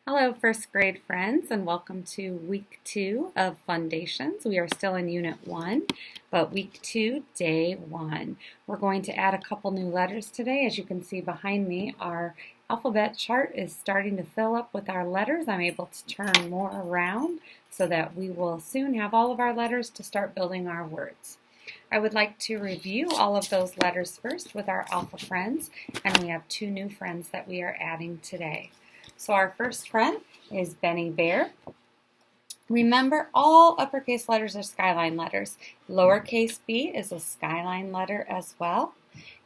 Hello, first grade friends, and welcome to week 2 of Fundations. We are still in unit 1, but week 2, day 1. We're going to add a couple new letters today. As you can see behind me, our alphabet chart is starting to fill up with our letters. I'm able to turn more around so that we will soon have all of our letters to start building our words. I would like to review all of those letters first with our alpha friends, and we have 2 new friends that we are adding today. So our first friend is Benny Bear. Remember, all uppercase letters are skyline letters. Lowercase b is a skyline letter as well.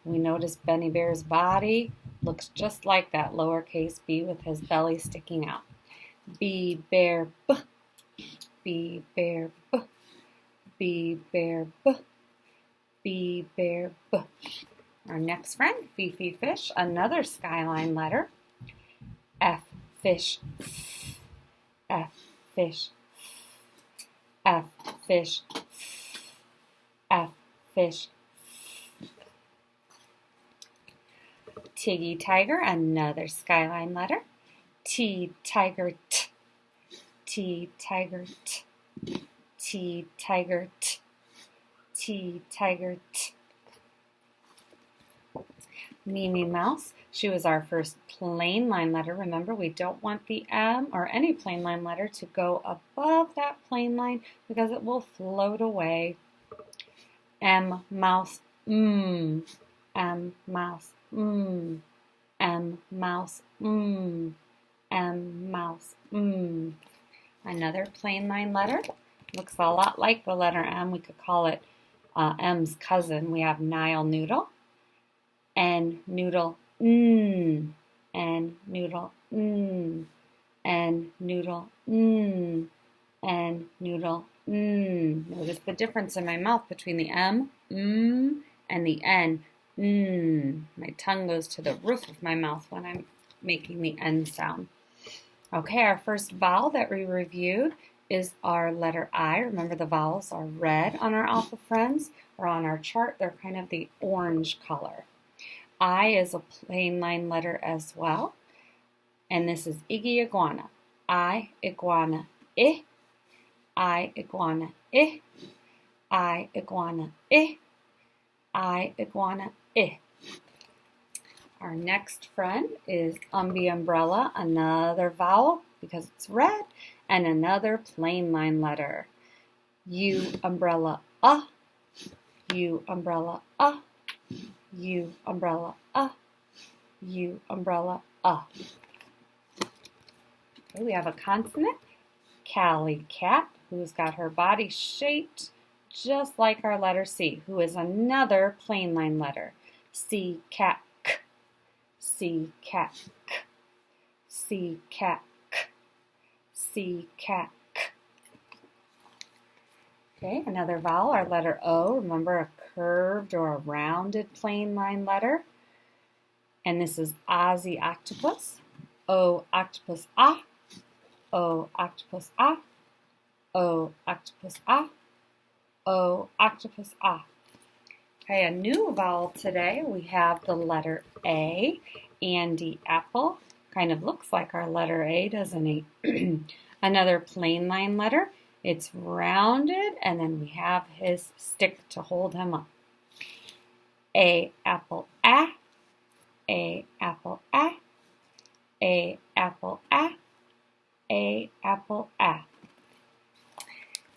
We notice Benny Bear's body looks just like that lowercase b with his belly sticking out. B bear b, B bear b, B bear b, B bear b. Our next friend, Fifi Fish, another skyline letter. F fish, F fish, F fish, F fish. Tiggy Tiger, another skyline letter. T Tiger T, T Tiger T, T Tiger T, T Tiger T. Mimi Mouse, she was our first plain line letter. Remember, we don't want the M or any plain line letter to go above that plain line because it will float away. M mouse, M mouse, M mouse, M mouse, Another plain line letter. Looks a lot like the letter M. We could call it M's cousin. We have Nile Noodle. N noodle, N noodle, N noodle, N noodle, Notice the difference in my mouth between the M, and the N, My tongue goes to the roof of my mouth when I'm making the N sound. Okay, our first vowel that we reviewed is our letter I. Remember, the vowels are red on our alpha friends, or on our chart, they're kind of the orange color. I is a plain line letter as well. And this is Iggy Iguana. I iguana, I iguana, I iguana, I iguana, Our next friend is Umbrella, another vowel because it's red, and another plain line letter. U umbrella, U umbrella, U umbrella, U umbrella, Okay, we have a consonant, Callie Cat, who's got her body shaped just like our letter C, who is another plain line letter. C cat k, C cat k, C cat k, C cat k. Okay, another vowel, our letter O. Remember, a curved or a rounded plain line letter. And this is Ozzy Octopus. O octopus ah. O octopus ah. O octopus ah. O octopus ah. Okay, a new vowel today. We have the letter A. Andy Apple. Kind of looks like our letter A, doesn't he? Another plain line letter. It's rounded, and then we have his stick to hold him up. A apple, A apple, A apple, A apple, A.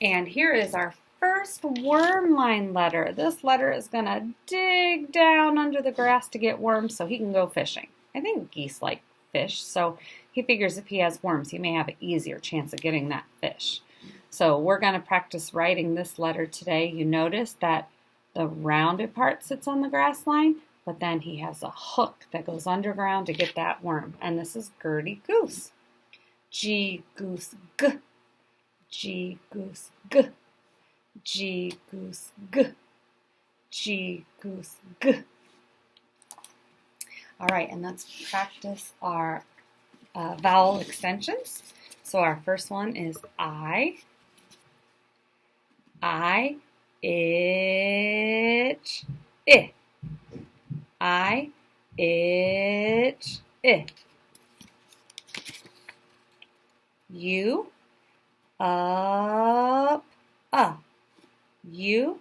And here is our first worm line letter. This letter is going to dig down under the grass to get worms so he can go fishing. I think geese like fish, so he figures if he has worms, he may have an easier chance of getting that fish. So we're going to practice writing this letter today. You notice that the rounded part sits on the grass line, but then he has a hook that goes underground to get that worm. And this is Gertie Goose. G goose g, G goose g, G goose g, G goose g. All right, and let's practice our vowel extensions. So our first one is I, itch, I. I, itch, I. U, up, U,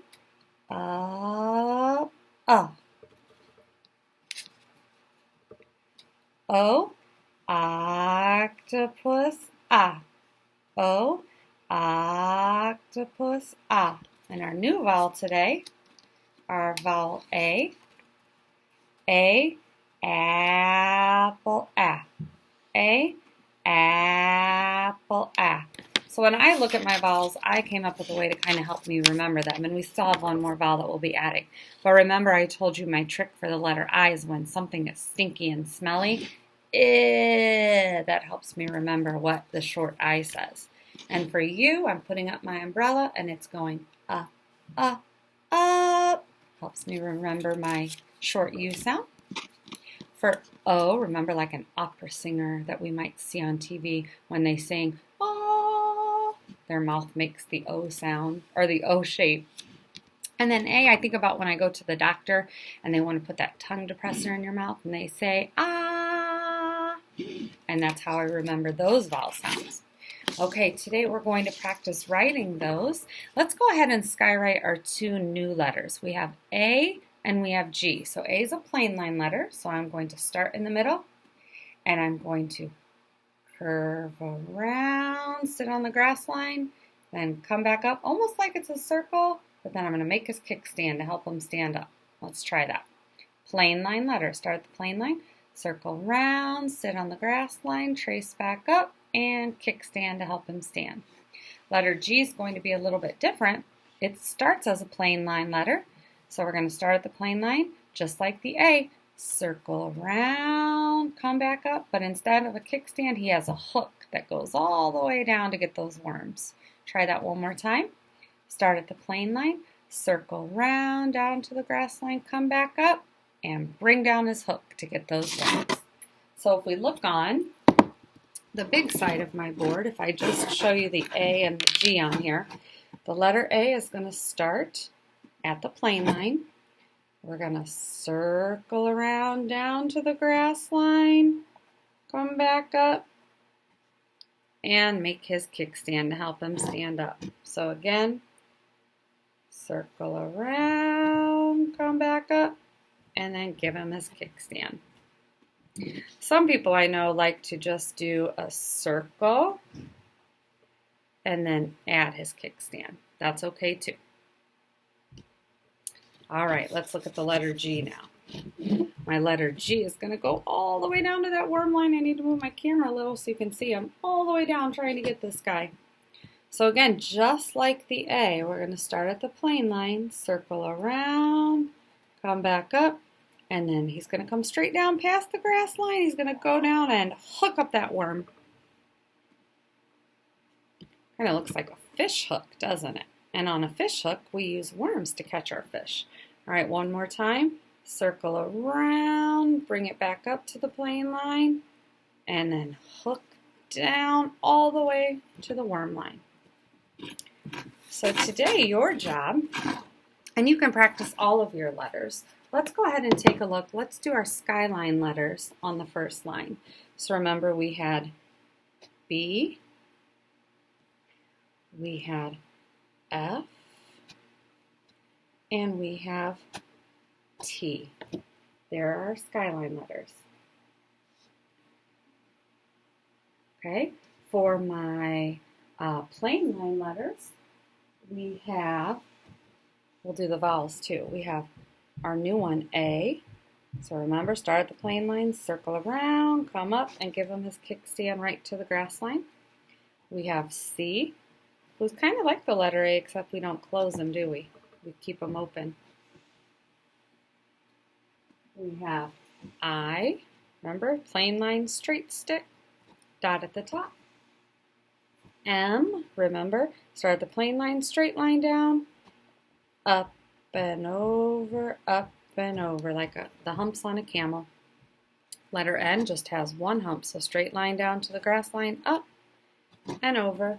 up, O, octopus, O, octopus, And our new vowel today, our vowel A, apple, A, apple, So when I look at my vowels, I came up with a way to kind of help me remember them. And we still have one more vowel that we'll be adding. But remember, I told you my trick for the letter I is when something is stinky and smelly, that helps me remember what the short I says. And for you, I'm putting up my umbrella and it's going up. Helps me remember my short U sound. For O, remember like an opera singer that we might see on TV when they sing, oh, their mouth makes the O sound, or the O shape. And then A, I think about when I go to the doctor and they want to put that tongue depressor in your mouth and they say, ah. And that's how I remember those vowel sounds. Okay, today we're going to practice writing those. Let's go ahead and skywrite our two new letters. We have A and we have G. So A is a plain line letter, so I'm going to start in the middle and I'm going to curve around, sit on the grass line, then come back up almost like it's a circle, but then I'm going to make his kickstand to help him stand up. Let's try that. Plain line letter, start at the plain line, circle round, sit on the grass line, trace back up, and kickstand to help him stand. Letter G is going to be a little bit different. It starts as a plain line letter, so we're going to start at the plain line, just like the A, circle around, come back up, but instead of a kickstand, he has a hook that goes all the way down to get those worms. Try that one more time. Start at the plain line, circle round, down to the grass line, come back up, and bring down his hook to get those worms. So if we look on the big side of my board, if I just show you the A and the G on here, the letter A is going to start at the plain line. We're going to circle around down to the grass line, come back up, and make his kickstand to help him stand up. So again, circle around, come back up, and then give him his kickstand. Some people I know like to just do a circle and then add his kickstand. That's okay too. All right, let's look at the letter G now. My letter G is going to go all the way down to that worm line. I need to move my camera a little so you can see him all the way down trying to get this guy. So again, just like the A, we're going to start at the plain line, circle around, come back up, and then he's going to come straight down past the grass line. He's going to go down and hook up that worm. Kind of looks like a fish hook, doesn't it? And on a fish hook, we use worms to catch our fish. All right, one more time. Circle around, bring it back up to the plain line, and then hook down all the way to the worm line. So today, your job, and you can practice all of your letters. Let's go ahead and take a look. Let's do our skyline letters on the first line. So remember, we had B, we had F, and we have T. There are our skyline letters. Okay, for my plain line letters, we have, we'll do the vowels too. We have our new one, A. So remember, start at the plain line, circle around, come up, and give him his kickstand right to the grass line. We have C, who's kind of like the letter A, except we don't close them, do we? We keep them open. We have I, remember, plain line, straight stick, dot at the top. M, remember, start at the plain line, straight line down, up and over, like the humps on a camel. Letter N just has one hump, so straight line down to the grass line, up and over.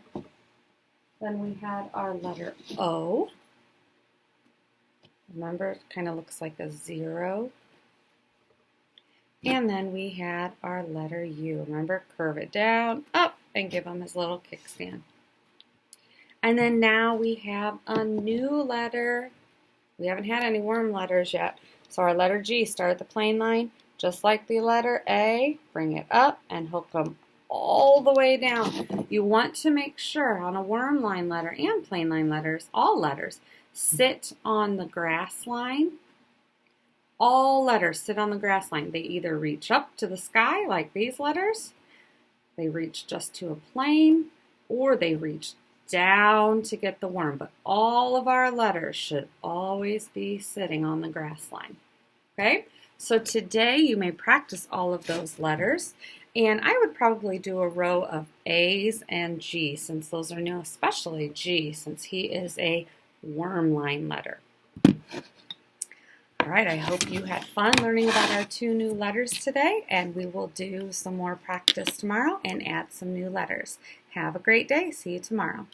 Then we had our letter O. Remember, it kind of looks like a zero. And then we had our letter U. Remember, curve it down, up, and give him his little kickstand. And then now we have a new letter. We haven't had any worm letters yet. So our letter G, start at the plain line, just like the letter A, bring it up and hook them all the way down. You want to make sure on a worm line letter and plain line letters, all letters, sit on the grass line. All letters sit on the grass line. They either reach up to the sky like these letters, they reach just to a plane, or they reach down to get the worm. But all of our letters should always be sitting on the grass line. Okay? So today you may practice all of those letters. And I would probably do a row of A's and G, since those are new, especially G, since he is a worm line letter. All right, I hope you had fun learning about our 2 new letters today, and we will do some more practice tomorrow and add some new letters. Have a great day. See you tomorrow.